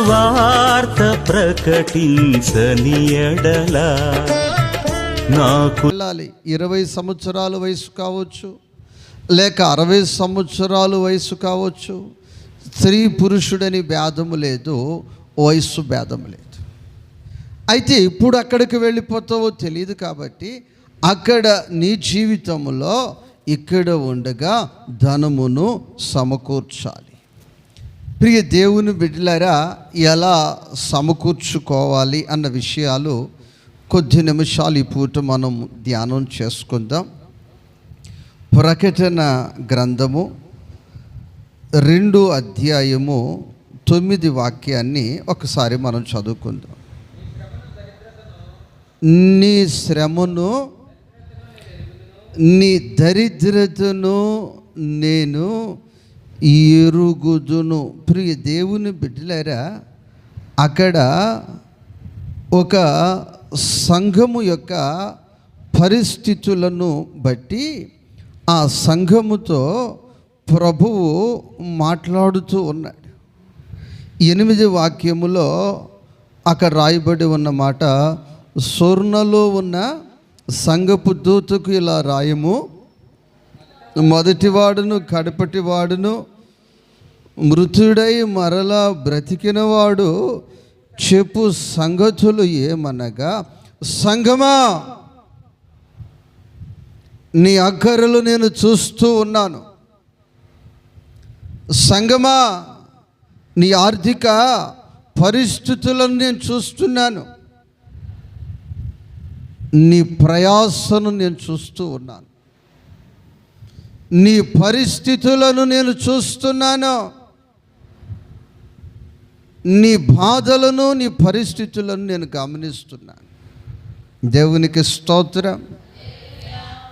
సువార్త ప్రకటించని ఎడల నాకు 20 సంవత్సరాల వయసు కావచ్చు, లేక 60 సంవత్సరాల వయసు కావచ్చు. స్త్రీ పురుషుడని భేదము లేదు, వయస్సు భేదము లేదు. అయితే ఇప్పుడు అక్కడికి వెళ్ళిపోతావో తెలియదు కాబట్టి అక్కడ నీ జీవితంలో ఇక్కడ ఉండగా ధనమును సమకూర్చాలి. ప్రియ దేవుని బిడ్డలారా, ఎలా సమకూర్చుకోవాలి అన్న విషయాలు కొద్ది నిమిషాలు ఈ పూట మనం ధ్యానం చేసుకుందాం. ప్రకటన గ్రంథము 2 అధ్యాయము 9 వాక్యాన్ని ఒకసారి మనం చదువుకుందాం. నీ శ్రమను నీ దరిద్రతను నేను ఎరుగుదును. ప్రియ దేవుని బిడ్డలారా, అక్కడ ఒక సంఘము యొక్క పరిస్థితులను బట్టి ఆ సంఘముతో ప్రభువు మాట్లాడుతూ ఉన్నాడు. 8 వాక్యములో అక్కడ రాయబడి ఉన్న మాట, స్వర్ణలో ఉన్న సంఘపు దూతకు ఇలా రాయము, మొదటివాడును కడపటివాడును మృతుడై మరలా బ్రతికినవాడు చెప్పు సంగతులు ఏమనగా, సంఘమా నీ అక్కరలు నేను చూస్తూ ఉన్నాను. సంఘమా నీ ఆర్థిక పరిస్థితులను నేను చూస్తున్నాను. నీ ప్రయాసను నేను చూస్తూ ఉన్నాను. నీ పరిస్థితులను నేను చూస్తున్నాను. నీ బాధలను, నీ పరిస్థితులను నేను గమనిస్తున్నాను. దేవునికి స్తోత్రం.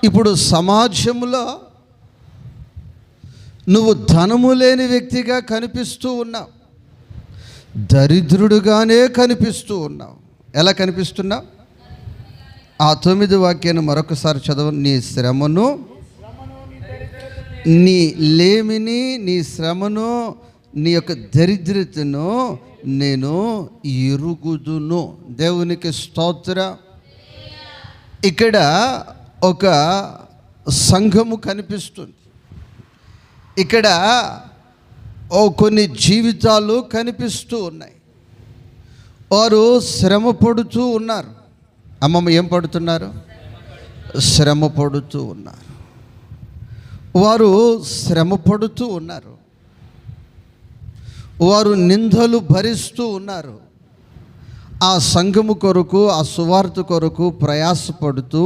ఇప్పుడు సమాజంలో నువ్వు ధనము లేని వ్యక్తిగా కనిపిస్తూ ఉన్నావు, దరిద్రుడుగానే కనిపిస్తూ ఉన్నావు. ఎలా కనిపిస్తున్నావు? ఆ 9 వాక్యాన్ని మరొకసారి చదవండి. నీ శ్రమను, నీ లేమిని, నీ శ్రమను, నీ యొక్క దరిద్రతను నేను ఎరుగుదును. దేవునికి స్తోత్రం. ఇక్కడ ఒక సంఘము కనిపిస్తుంది. ఇక్కడ కొన్ని జీవితాలు కనిపిస్తూ ఉన్నాయి. వారు శ్రమ పడుతూ ఉన్నారు. అమ్మమ్మ ఏం పడుతున్నారు? శ్రమ పడుతూ ఉన్నారు. వారు శ్రమ పడుతూ ఉన్నారు. వారు నిందలు భరిస్తూ ఉన్నారు. ఆ సంఘము కొరకు, ఆ సువార్త కొరకు ప్రయాసపడుతూ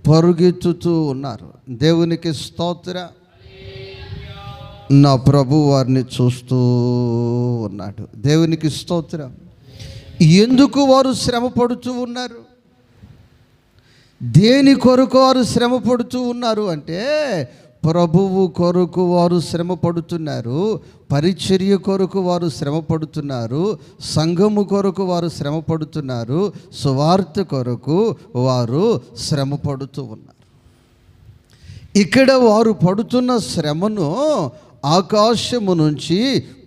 పరుగెత్తుతూ ఉన్నారు. దేవునికి స్తోత్రం. నా ప్రభు వారిని చూస్తూ ఉన్నాడు. దేవునికి స్తోత్రం. ఎందుకు వారు శ్రమ పడుతూ ఉన్నారు? దేని కొరకు వారు శ్రమ పడుతూ ఉన్నారు అంటే, ప్రభువు కొరకు వారు శ్రమ పడుతున్నారు, పరిచర్య కొరకు వారు శ్రమ పడుతున్నారు, సంఘము కొరకు వారు శ్రమ పడుతున్నారు, సువార్త కొరకు వారు శ్రమ పడుతూ ఉన్నారు. ఇక్కడ వారు పడుతున్న శ్రమను ఆకాశము నుంచి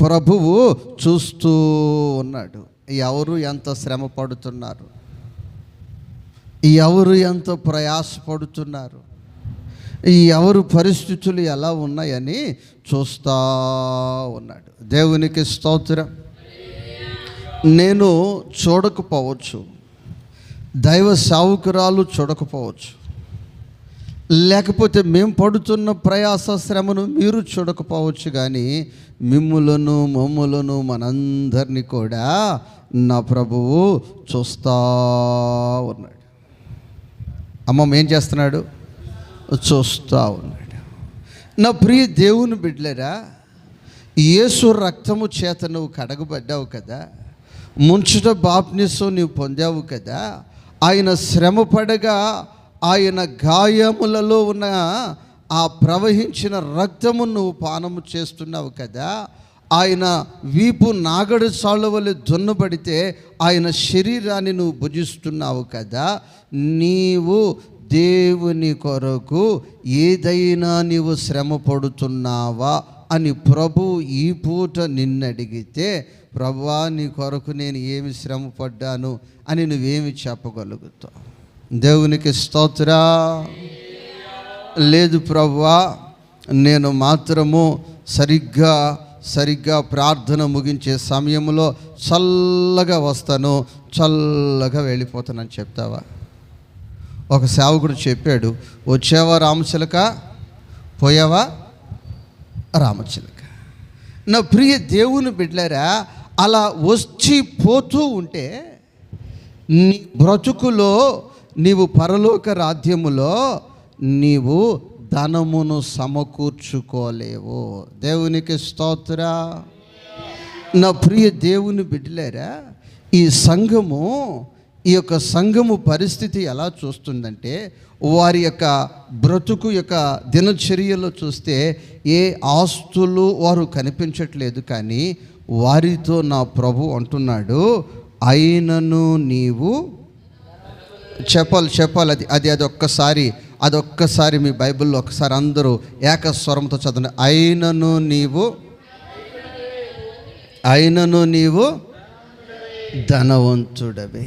ప్రభువు చూస్తూ ఉన్నాడు. ఎవరు ఎంత శ్రమ పడుతున్నారు, ఎవరు ఎంత ప్రయాసపడుతున్నారు, ఎవరు పరిస్థితులు ఎలా ఉన్నాయని చూస్తూ ఉన్నాడు. దేవునికి స్తోత్రం. నేను చూడకపోవచ్చు, దైవ సేవకురాలు చూడకపోవచ్చు, లేకపోతే మేము పడుతున్న ప్రయాస శ్రమను మీరు చూడకపోవచ్చు, కానీ మిమ్ములను మమ్ములను మనందరినీ కూడా నా ప్రభువు చూస్తూ ఉన్నాడు. అమ్మమ్మ ఏం చేస్తున్నాడు? చూస్తూ ఉన్నాడు. నా ప్రియ దేవుని బిడ్డలారా, యేసు రక్తము చేత నువ్వు కడగబడ్డావు కదా, ముంచుట బాప్తిసం నీవు పొందావు కదా, ఆయన శ్రమ పడగా ఆయన గాయములలో ఉన్న ఆ ప్రవహించిన రక్తము నువ్వు పానము చేస్తున్నావు కదా, ఆయన వీపు నాగడి సాళ్ళ వలె దున్నబడితే ఆయన శరీరాన్ని నువ్వు భుజిస్తున్నావు కదా, నీవు దేవుని కొరకు ఏదైనా నీవు శ్రమ పడుతున్నావా అని ప్రభు ఈ పూట నిన్ను అడిగితే, ప్రభువా నీ కొరకు నేను ఏమి శ్రమ పడ్డాను అని నువ్వేమి చెప్పగలుగుతావు? దేవునికి స్తోత్రా. లేదు ప్రభువా, నేను మాత్రము సరిగ్గా ప్రార్థన ముగించే సమయంలో చల్లగా వస్తాను, చల్లగా వెళ్ళిపోతానని చెప్తావా? ఒక సేవకుడు చెప్పాడు, వచ్చావా రామచిలక, పోయావా రామచిలక. నా ప్రియ దేవుని బిడ్డలారా, అలా వచ్చి పోతూ ఉంటే నీ బ్రతుకులో నీవు పరలోక రాజ్యములో నీవు ధనమును సమకూర్చుకోలేవు. దేవునికి స్తోత్ర. నా ప్రియ దేవుని బిడ్డలారా, ఈ యొక్క సంఘము పరిస్థితి ఎలా చూస్తుందంటే, వారి యొక్క బ్రతుకు యొక్క దినచర్యలో చూస్తే ఏ ఆస్తులు వారు కనిపించట్లేదు, కానీ వారితో నా ప్రభు అంటున్నాడు, అయినను నీవు చెప్పాలి అది అదొక్కసారి మీ బైబిల్లో ఒకసారి అందరూ ఏకస్వరంతో చదవండి. అయినను నీవు ధనవంతుడవే.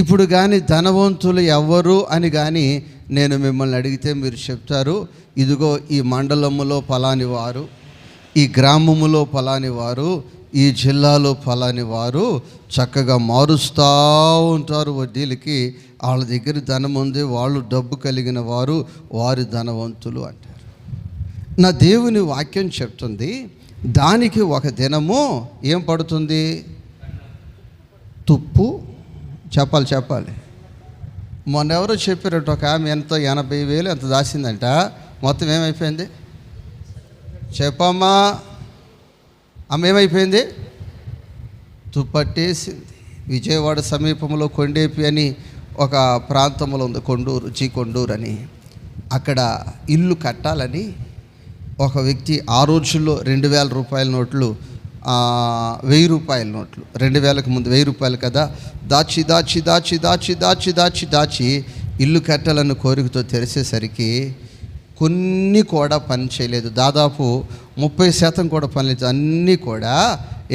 ఇప్పుడు కానీ ధనవంతులు ఎవరు అని కానీ నేను మిమ్మల్ని అడిగితే మీరు చెప్తారు, ఇదిగో ఈ మండలములో ఫలాని వారు, ఈ గ్రామములో ఫలాని వారు, ఈ జిల్లాలో ఫలాని వారు చక్కగా మారుస్తూ ఉంటారు వడ్డీలకి, వాళ్ళ దగ్గర ధనం ఉంది, వాళ్ళు డబ్బు కలిగిన వారు, వారి ధనవంతులు అంటారు. నా దేవుని వాక్యం చెప్తుంది, దానికి ఒక దినము ఏం పడుతుంది? తుప్పు. చెప్పాలి. మొన్న ఎవరో చెప్పారట, ఒక ఆమె ఎంతో 80,000 ఎంత దాచిందంట, మొత్తం ఏమైపోయింది చెప్పమ్మా? ఆమె ఏమైపోయింది? తుప్పట్టేసింది. విజయవాడ సమీపంలో కొండేపి అని ఒక ప్రాంతంలో ఉంది, కొండూరు అని. అక్కడ ఇల్లు కట్టాలని ఒక వ్యక్తి ఆ రోజుల్లో 2,000 రూపాయల నోట్లు, 1,000 రూపాయల నోట్లు, 2,000కి ముందు 1,000 రూపాయలు కదా, దాచి ఇల్లు కట్టాలన్న కోరికతో తెరిచేసరికి కొన్ని కూడా పని చేయలేదు. దాదాపు 30% కూడా పని లేదు. అన్నీ కూడా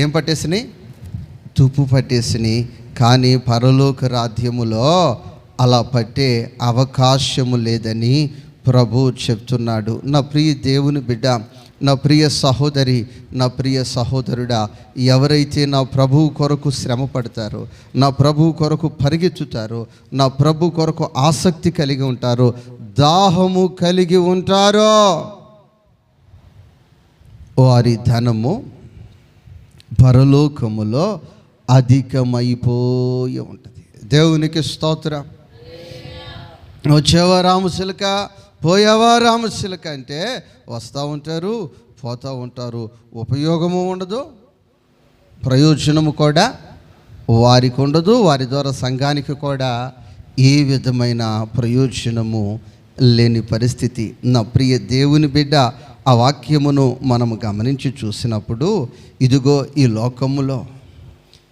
ఏం పట్టేసినాయి? తుప్పు పట్టేసినాయి. కానీ పరలోక రాజ్యములో అలా పట్టే అవకాశము లేదని ప్రభు చెప్తున్నాడు. నా ప్రియ దేవుని బిడ్డ, నా ప్రియ సహోదరి, నా ప్రియ సహోదరుడా, ఎవరైతే నా ప్రభు కొరకు శ్రమ పడతారో, నా ప్రభు కొరకు పరిగెత్తుతారో, నా ప్రభు కొరకు ఆసక్తి కలిగి ఉంటారో, దాహము కలిగి ఉంటారో, వారి ధనము పరలోకములో అధికమైపోయి ఉంటుంది. దేవునికి స్తోత్రం. వచ్చేవా రామచిలక, పోయావా రామచిలక అంటే వస్తూ ఉంటారు, పోతూ ఉంటారు. ఉపయోగము ఉండదు, ప్రయోజనము కూడా వారికి ఉండదు. వారి ద్వారా సంఘానికి కూడా ఏ విధమైన ప్రయోజనము లేని పరిస్థితి. నా ప్రియ దేవుని బిడ్డ, ఆ వాక్యమును మనము గమనించి చూసినప్పుడు, ఇదిగో ఈ లోకములో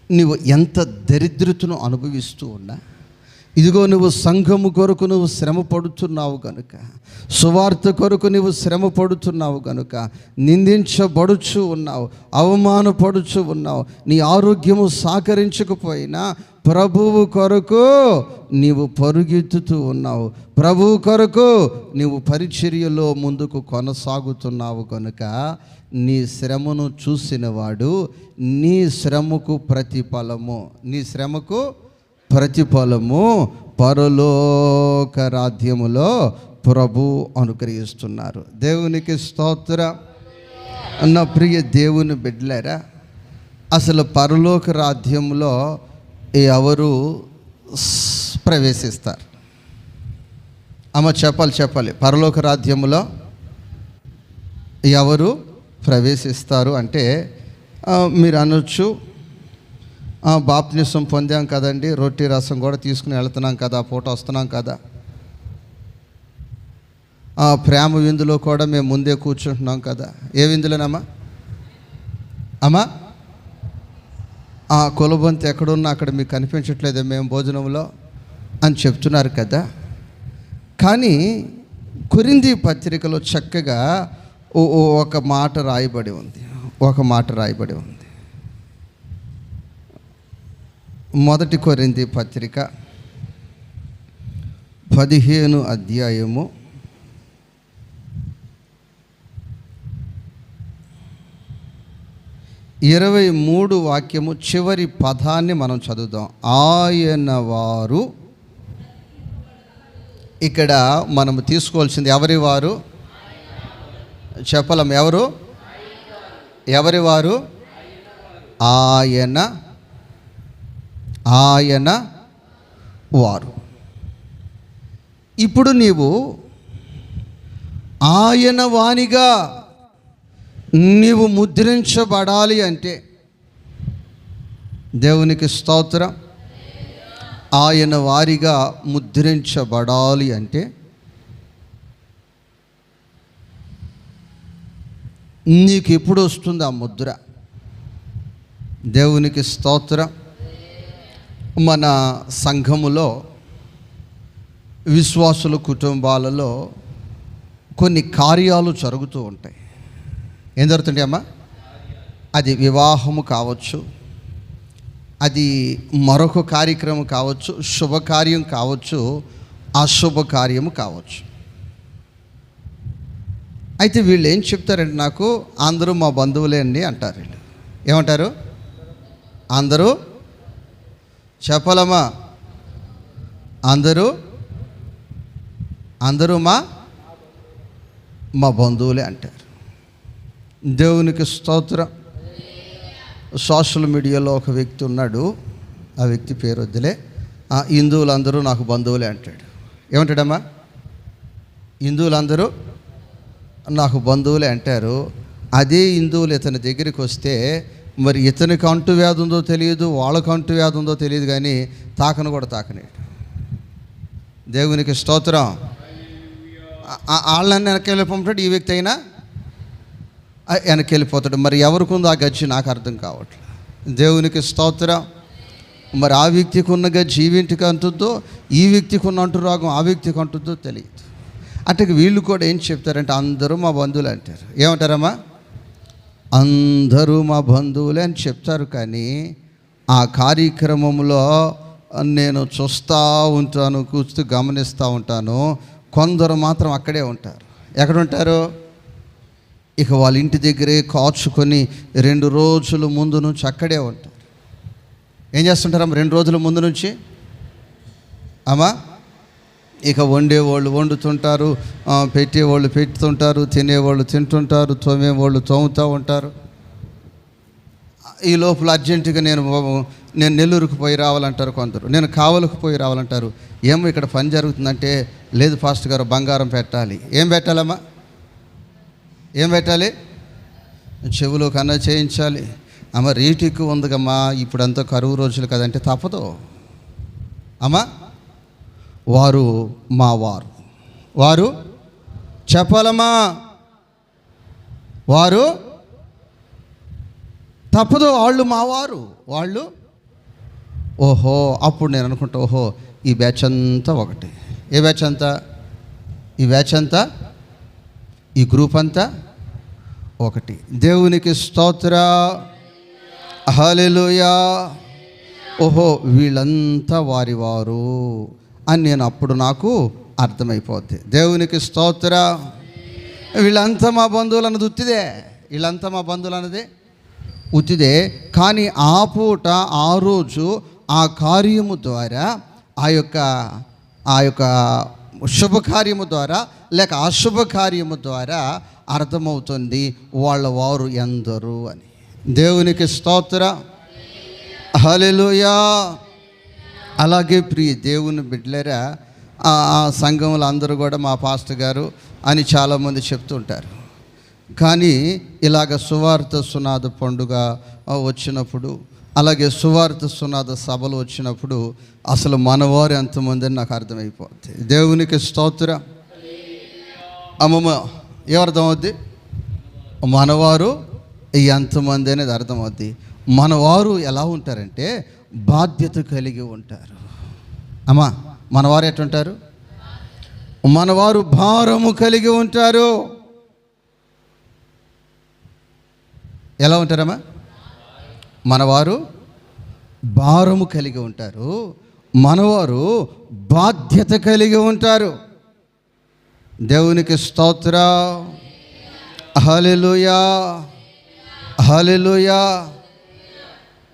నువ్వు ఎంత దరిద్రతను అనుభవిస్తూ ఉన్నా, ఇదిగో నువ్వు సంఘము కొరకు నువ్వు శ్రమ పడుతున్నావు కనుక, సువార్త కొరకు నువ్వు శ్రమ పడుతున్నావు కనుక, నిందించబడుచు ఉన్నావు, అవమానపడుచు ఉన్నావు, నీ ఆరోగ్యము సహకరించకపోయినా ప్రభువు కొరకు నీవు పరుగెత్తుతూ ఉన్నావు, ప్రభువు కొరకు నీవు పరిచర్యలో ముందుకు కొనసాగుతున్నావు కనుక, నీ శ్రమను చూసినవాడు నీ శ్రమకు ప్రతిఫలము పరలోక రాజ్యములో ప్రభు అనుగ్రహిస్తున్నారు. దేవునికి స్తోత్ర. నా ప్రియ దేవుని బిడ్డలారా, అసలు పరలోక రాజ్యంలో ఎవరు ప్రవేశిస్తారు? అమ్మ చెప్పాలి. పరలోక రాజ్యములో ఎవరు ప్రవేశిస్తారు అంటే, మీరు అనొచ్చు, బాప్తిసం పొందాం కదండి, రొట్టె రసం కూడా తీసుకుని వెళ్తున్నాం కదా, పూట వస్తున్నాం కదా, ప్రేమ విందులో కూడా మేము ముందే కూర్చుంటున్నాం కదా. ఏ విందులోనమ్మా? ఆ కొలబంతి ఎక్కడున్నా అక్కడ మీకు కనిపించట్లేదే మేము భోజనంలో అని చెప్తున్నారు కదా. కానీ కొరింథీ పత్రికలో చక్కగా ఒక మాట రాయబడి ఉంది. ఒక మాట రాయబడి ఉంది. 1 కొరింథీ పత్రిక 15 అధ్యాయము 23 వాక్యము చివరి పదాన్ని మనం చదువుదాం. ఆయన వారు. ఇక్కడ మనము తీసుకోవాల్సింది ఎవరి వారు చెప్పలేం. ఎవరి వారు? ఆయన వారు. ఇప్పుడు నీవు ఆయన వానిగా నీవు ముద్రించబడాలి అంటే, దేవునికి స్తోత్రం, ఆయన వారిగా ముద్రించబడాలి అంటే నీకు ఎప్పుడు వస్తుంది ఆ ముద్ర? దేవునికి స్తోత్రం. మన సంఘములో విశ్వాసుల కుటుంబాలలో కొన్ని కార్యాలు జరుగుతూ ఉంటాయి. ఏం జరుగుతుంటాయి అమ్మా? అది వివాహము కావచ్చు, అది మరొక కార్యక్రమం కావచ్చు, శుభకార్యం కావచ్చు, అశుభకార్యము కావచ్చు. అయితే వీళ్ళు ఏం చెప్తారంటే, నాకు అందరూ మా బంధువులే అండి అంటారు. వీళ్ళు ఏమంటారు? అందరూ చెప్పలమ్మా, అందరూ మా బంధువులే అంటారు. దేవునికి స్తోత్రం. సోషల్ మీడియాలో ఒక వ్యక్తి ఉన్నాడు, ఆ వ్యక్తి పేరు వద్దులే. హిందువులందరూ నాకు బంధువులే అంటాడు. ఏమంటాడమ్మా? హిందువులందరూ నాకు బంధువులే అంటారు. అదే హిందువులు ఇతని దగ్గరికి వస్తే మరి ఇతనికి అంటువ్యాధి ఉందో తెలియదు, వాళ్ళకు అంటువ్యాధి ఉందో తెలియదు, కానీ తాకను కూడా తాకనేడు. దేవునికి స్తోత్రం. వాళ్ళని వెనక్కి వెళ్ళిపోతాడు, ఈ వ్యక్తి అయినా వెనక్కి వెళ్ళిపోతాడు. మరి ఎవరికి ఉందో ఆ గజ్జి నాకు అర్థం కావట్లేదు. దేవునికి స్తోత్రం. మరి ఆ వ్యక్తికి ఉన్న గజ్జి ఈ వ్యక్తికి అంటుందో, ఈ వ్యక్తికి ఉన్న అంటురాగం ఆ వ్యక్తికి అంటుందో తెలియదు. అంటే వీళ్ళు కూడా ఏం చెప్తారంటే, అందరూ మా బంధువులు అంటారు. ఏమంటారమ్మా? అందరూ మా బంధువులే అని చెప్తారు. కానీ ఆ కార్యక్రమంలో నేను చూస్తూ ఉంటాను, కూర్చు గమనిస్తూ ఉంటాను. కొందరు మాత్రం అక్కడే ఉంటారు. ఎక్కడ ఉంటారు? ఇక వాళ్ళ ఇంటి దగ్గరే కాచుకొని 2 రోజుల ముందు నుంచి అక్కడే ఉంటారు. ఏం చేస్తుంటారమ్మా 2 రోజుల ముందు నుంచి? అమ్మా, ఇక వండేవాళ్ళు వండుతుంటారు, పెట్టేవాళ్ళు పెట్టుతుంటారు, తినేవాళ్ళు తింటుంటారు, తోమేవాళ్ళు తోముతూ ఉంటారు. ఈ లోపల అర్జెంటుగా నేను నెల్లూరుకు పోయి రావాలంటారు కొందరు, నేను కావలకు పోయి రావాలంటారు. ఏమో ఇక్కడ పని జరుగుతుందంటే, లేదు పాస్టర్ గారు బంగారం పెట్టాలి. ఏం పెట్టాలమ్మా? ఏం పెట్టాలి? చెవులో కన్నా చేయించాలి. అమ్మ రేటు ఎక్కువ ఉందిగమ్మా, ఇప్పుడంతా కరువు రోజులు కదంటే తప్పదు అమ్మా. వారు మా వారు చెప్పాలమ్మా, వారు తప్పదు, వాళ్ళు మావారు, వాళ్ళు. ఓహో, అప్పుడు నేను అనుకుంటా, ఓహో ఈ బ్యాచ్ అంతా ఒకటి. ఏ బ్యాచ్ అంతా? ఈ బ్యాచ్ అంతా, ఈ గ్రూప్ అంతా ఒకటి. దేవునికి స్తోత్ర, హల్లెలూయా. ఓహో వీళ్ళంతా వారు అని నేను అప్పుడు నాకు అర్థమైపోద్ది. దేవునికి స్తోత్ర. వీళ్ళంతా మా బంధువులు అన్నది ఉత్తిదే, వీళ్ళంతా మా బంధువులు అన్నది ఉత్తిదే. కానీ ఆ పూట ఆ రోజు ఆ కార్యము ద్వారా, ఆ యొక్క శుభకార్యము ద్వారా లేక అశుభకార్యము ద్వారా అర్థమవుతుంది వాళ్ళ వారు ఎందరు అని. దేవునికి స్తోత్ర, హల్లెలూయా. అలాగే ప్రియ దేవుని బిడ్డలారా, ఆ సంఘంలో అందరూ కూడా మా పాస్టర్ గారు అని చాలామంది చెప్తుంటారు. కానీ ఇలాగ సువార్త సునాద పండుగ వచ్చినప్పుడు, అలాగే సువార్త సునాద సభలు వచ్చినప్పుడు అసలు మనవారు ఎంతమంది అని నాకు అర్థమైపోద్ది. దేవునికి స్తోత్ర. అమ్మమ్మ ఏమర్థమవుద్ది? మనవారు ఎంతమంది అనేది అర్థమవుద్ది. మనవారు ఎలా ఉంటారంటే బాధ్యత కలిగి ఉంటారు. అమ్మా మనవారు ఎట్టుంటారు? మనవారు భారము కలిగి ఉంటారు. ఎలా ఉంటారమ్మా? మనవారు భారము కలిగి ఉంటారు, మనవారు బాధ్యత కలిగి ఉంటారు. దేవునికి స్తోత్రం. హల్లెలూయా, హల్లెలూయా.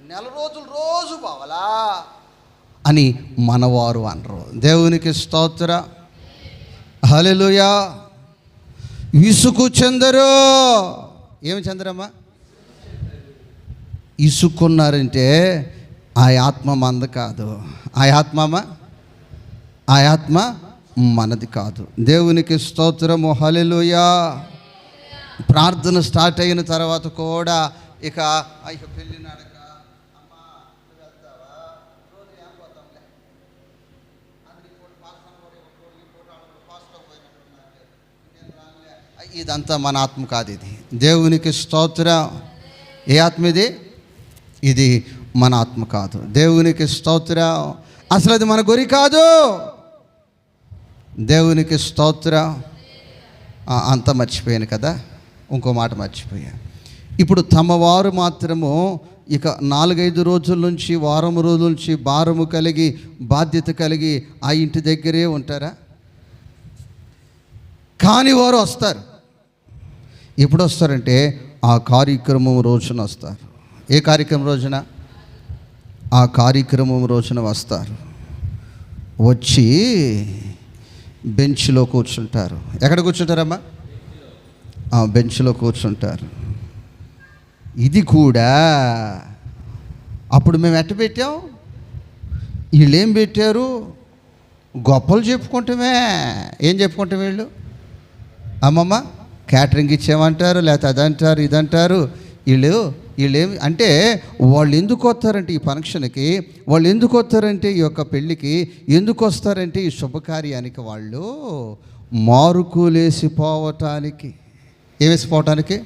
నెల రోజులు రోజు బావలా అని మనవారు అనరు. దేవునికి స్తోత్రం. హల్లెలూయా. ఇసుకు చెందరు. ఏమి చెందరమ్మా? ఇసుక్కున్నారంటే ఆ ఆత్మ మనది కాదు. ఆ ఆత్మ మనది కాదు. దేవునికి స్తోత్రము. హల్లెలూయా. ప్రార్థన స్టార్ట్ అయిన తర్వాత కూడా ఇక పెళ్ళి నడక, ఇదంతా మన ఆత్మ కాదు. ఇది దేవునికి స్తోత్రం. ఏ ఆత్మ ఇది? ఇది మన ఆత్మ కాదు. దేవునికి స్తోత్రం. అసలు అది మన గురి కాదు. దేవునికి స్తోత్రం. అంత మర్చిపోయాను కదా, ఇంకో మాట మర్చిపోయాను. ఇప్పుడు తమవారు మాత్రము ఇక 4-5 రోజుల నుంచి, వారం రోజుల నుంచి భారము కలిగి, బాధ్యత కలిగి ఆ ఇంటి దగ్గరే ఉంటారా? కానీ వారు వస్తారు. ఎప్పుడు వస్తారంటే ఆ కార్యక్రమం రోజున వస్తారు. ఏ కార్యక్రమం రోజున? ఆ కార్యక్రమం రోజున వస్తారు. వచ్చి బెంచ్లో కూర్చుంటారు. ఎక్కడ కూర్చుంటారమ్మా? ఆ బెంచ్లో కూర్చుంటారు. ఇది కూడా అప్పుడు మేము ఎట్ట పెట్టాం, వీళ్ళు ఏం పెట్టారు? గొప్పలు చెప్పుకుంటామే. ఏం చెప్పుకుంటాం? వీళ్ళు అమ్మమ్మ క్యాటరింగ్ ఇచ్చామంటారు, లేకపోతే అదంటారు, ఇదంటారు. వీళ్ళేమి అంటే వాళ్ళు ఎందుకు వస్తారంటే ఈ ఫంక్షన్కి, వాళ్ళు ఎందుకు వస్తారంటే ఈ యొక్క పెళ్ళికి, ఎందుకు వస్తారంటే ఈ శుభకార్యానికి, వాళ్ళు మారుకులేసిపోవటానికి. ఏవేసిపోవటానికి?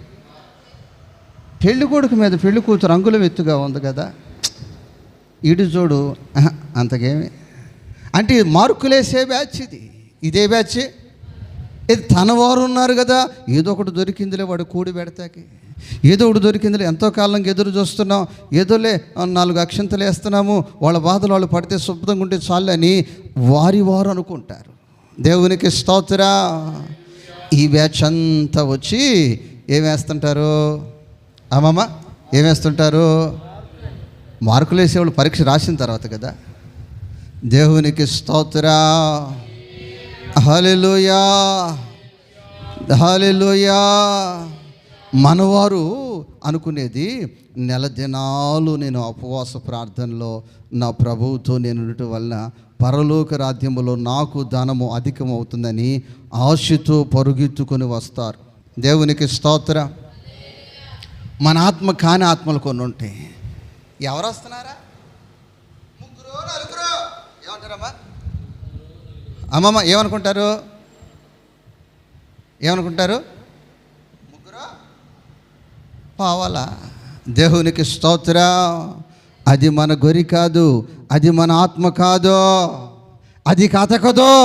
పెళ్ళి కొడుకు మీద పెళ్ళి కూతురు అంగుళం ఎత్తుగా ఉంది కదా, ఇటు చూడు అంతకేమి అంటే మార్కులేసే బ్యాచ్ ఇది. ఇదే బ్యాచ్. ఇది తనవారు ఉన్నారు కదా, ఏదో ఒకటి దొరికిందిలే వాడు కూడి పెడతాకి, ఏదో ఒకటి దొరికిందిలే, ఎంతో కాలంగా ఎదురు చూస్తున్నాం, ఏదోలే 4 అక్షంతలు వేస్తున్నాము, వాళ్ళ బాధలు వాళ్ళు పడితే శుభ్రంగా ఉంటే చాలు అని వారు అనుకుంటారు. దేవునికి స్తోత్రం. ఈ బ్యాచ్ అంతా వచ్చి ఏం వేస్తుంటారు అమ్మమ్మ? ఏం వేస్తుంటారు? మార్కులు వేసేవాళ్ళు పరీక్ష రాసిన తర్వాత కదా. దేవునికి స్తోత్రం. హల్లెలూయా, హల్లెలూయా. మనవారు అనుకునేది, నెల దినాలు నేను ఉపవాస ప్రార్థనలో నా ప్రభువుతో నేను ఉండటం వల్ల పరలోక రాజ్యములో నాకు ధనము అధికమవుతుందని ఆశతో పరుగెత్తుకొని వస్తారు. దేవునికి స్తోత్రం. మన ఆత్మ కాని ఆత్మలు కొన్ని ఉంటాయి. ఎవరు వస్తున్నారా? 3-4 ఏమంటారమ్మా? అమ్మమ్మ ఏమనుకుంటారు? 3 పావాలా? దేవునికి స్తోత్రం. అది మన గురి కాదు, అది మన ఆత్మ కాదు, అది కథకదో.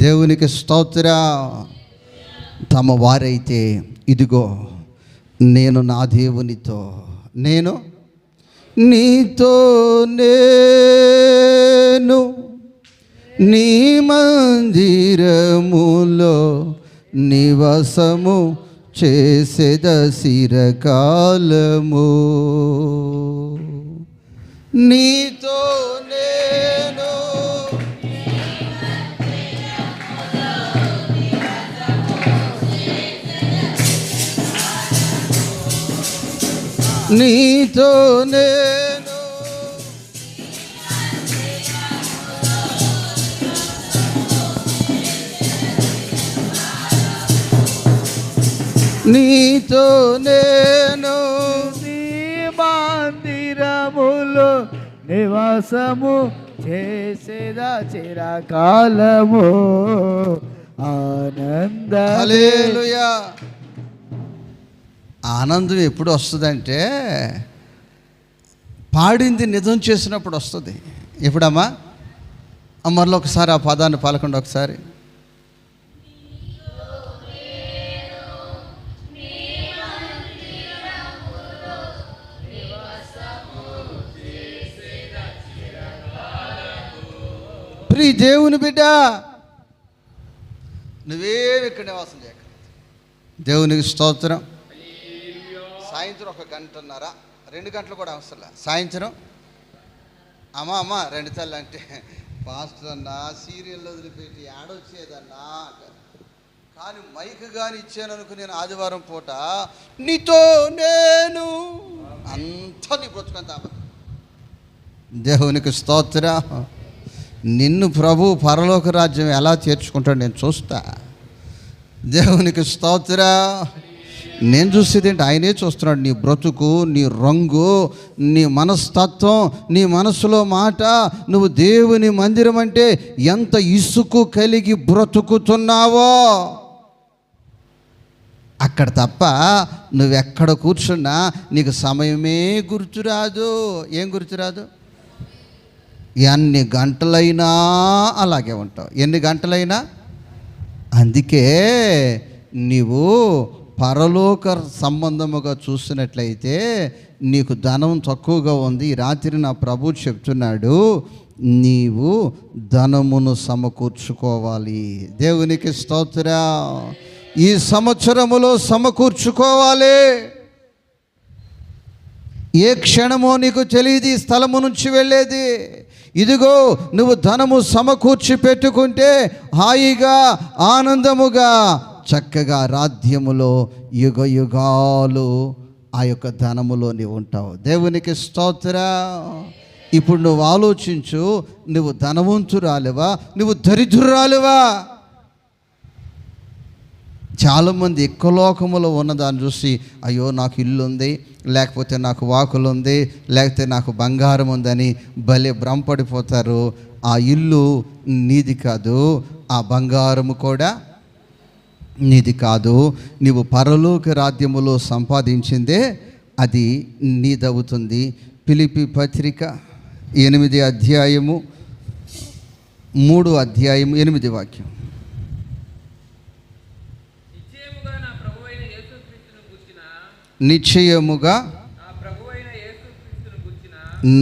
దేవునికి స్తోత్రం. తమ వారైతే ఇదిగో నేను నా దేవునితో, నేను నీతో, నేను నీ మందిరములో నివాసము చేసేద చిరకాలము, నీతో నేను నీతో నేను నీతో నేను నీ మందిరములో నివాసము చేసేదా చిరకాలము ఆనంద. హల్లెలూయా. ఆనందం ఎప్పుడు వస్తుందంటే పాడింది నిజం చేసినప్పుడు వస్తుంది. ఎప్పుడమ్మా? మరలో ఒకసారి ఆ పదాన్ని పలకండి ఒకసారి. ప్రియ దేవుని బిడ్డ, నువ్వేమి ఇక్కడ నివాసం చేయక. దేవునికి స్తోత్రం. సాయంత్రం 1 గంటన్నర 2 గంటలు కూడా అవసరం. సాయంత్రం అమ్మ 2 తల్లి అంటే పాస్టర్ అన్నా సీరియల్ వదిలిపెట్టి ఆడొచ్చేదన్నా అంటారు. కానీ మైక్ కానీ ఇచ్చాననుకు నేను ఆదివారం పూట నీతో నేను అంతా నీ బ్రతుకంత అబద్ధం. దేవునికి స్తోత్ర. నిన్ను ప్రభు పరలోక రాజ్యం ఎలా చేర్చుకుంటాడు నేను చూస్తా. దేవునికి స్తోత్ర. నేను చూసేది ఏంటి, ఆయనే చూస్తున్నాడు. నీ బ్రతుకు, నీ రంగు, నీ మనస్తత్వం, నీ మనసులో మాట, నువ్వు దేవుని మందిరం అంటే ఎంత ఇసుకు కలిగి బ్రతుకుతున్నావో అక్కడ తప్ప నువ్వెక్కడ కూర్చున్నా నీకు సమయమే గుర్తురాదు. ఏం గుర్తురాదు? ఎన్ని గంటలైనా అలాగే ఉంటావు. ఎన్ని గంటలైనా. అందుకే నీవు పరలోక సంబంధముగా చూసినట్లయితే నీకు ధనం తక్కువగా ఉంది. ఈ రాత్రి నా ప్రభు చెప్తున్నాడు, నీవు ధనమును సమకూర్చుకోవాలి. దేవునికి స్తోత్రం. ఈ సంవత్సరములో సమకూర్చుకోవాలి. ఏ క్షణమో నీకు తెలియదు ఈ స్థలము నుంచి వెళ్ళేది. ఇదిగో నువ్వు ధనము సమకూర్చి పెట్టుకుంటే హాయిగా ఆనందముగా చక్కగా రాజ్యములో యుగ యుగాలు ఆ యొక్క ధనములో నీవు ఉంటావు. దేవునికి స్తోత్రం. ఇప్పుడు నువ్వు ఆలోచించు, నువ్వు ధనవంతురాలివా, నువ్వు దరిద్రురాలివా? చాలామంది ఎక్కువ లోకములో ఉన్నదాన్ని చూసి అయ్యో నాకు ఇల్లు ఉంది, లేకపోతే నాకు వాకులు ఉంది, లేకపోతే నాకు బంగారం ఉందని భలే భ్రమపడిపోతారు. ఆ ఇల్లు నీది కాదు, ఆ బంగారము కూడా నీది కాదు. నీవు పరలోక రాజ్యములో సంపాదించిందే అది నీదవుతుంది. ఫిలిప్పీ పత్రిక 8 అధ్యాయము 3 అధ్యాయం 8 వాక్యం. నిశ్చయముగా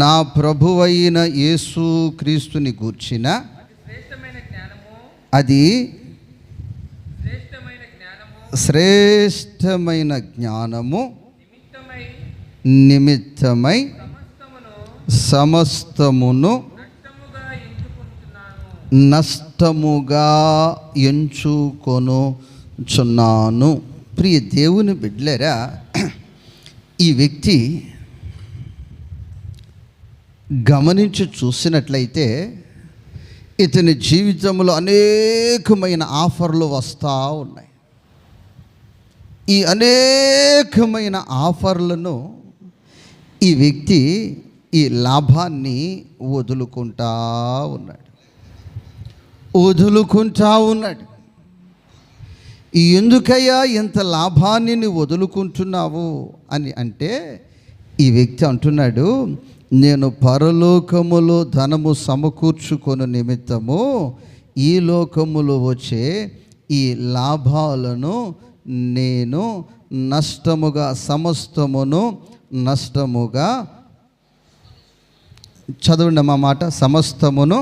నా ప్రభువైన యేసుక్రీస్తుని గూర్చిన అది శ్రేష్టమైన జ్ఞానము నిమిత్తమై సమస్తమును నష్టముగా ఎంచుకొనుచున్నాను. ప్రియ దేవుని బిడ్డలారా, ఈ వ్యక్తి గమనించి చూసినట్లయితే ఇతని జీవితంలో అనేకమైన ఆఫర్లు వస్తూ ఉన్నాయి. ఈ అనేకమైన ఆఫర్లను ఈ వ్యక్తి ఈ లాభాన్ని వదులుకుంటా ఉన్నాడు. ఎందుకయ్యా ఇంత లాభాన్ని నువ్వు వదులుకుంటున్నావు అని అంటే ఈ వ్యక్తి అంటున్నాడు, నేను పరలోకములో ధనము సమకూర్చుకొను నిమిత్తము ఈ లోకములో వచ్చే ఈ లాభాలను నేను నష్టముగా, సమస్తమును నష్టముగా, చదవండి మా మాట, సమస్తమును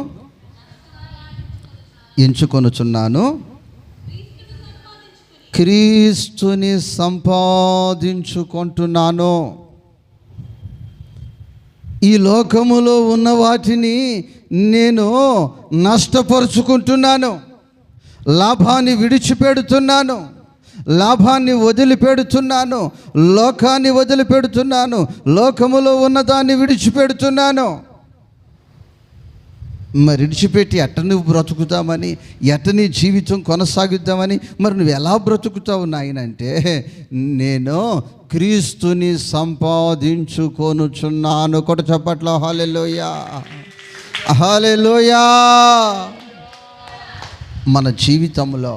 ఎంచుకొనుచున్నాను, క్రీస్తుని సంపాదించుకుంటున్నాను. ఈ లోకములో ఉన్న వాటిని నేను నష్టపరుచుకుంటున్నాను, లాభాన్ని విడిచిపెడుతున్నాను, లాభాన్ని వదిలిపెడుతున్నాను, లోకాన్ని వదిలిపెడుతున్నాను, లోకములో ఉన్నదాన్ని విడిచిపెడుతున్నాను. మరి విడిచిపెట్టి ఎట్ట నువ్వు బ్రతుకుతామని, ఎట్ట నీ జీవితం కొనసాగిద్దామని, మరి నువ్వు ఎలా బ్రతుకుతావు నాయనంటే, నేను క్రీస్తుని సంపాదించుకొనుచున్నాను. కొట్టు చప్పట్లో హల్లెలూయా, హల్లెలూయా. మన జీవితంలో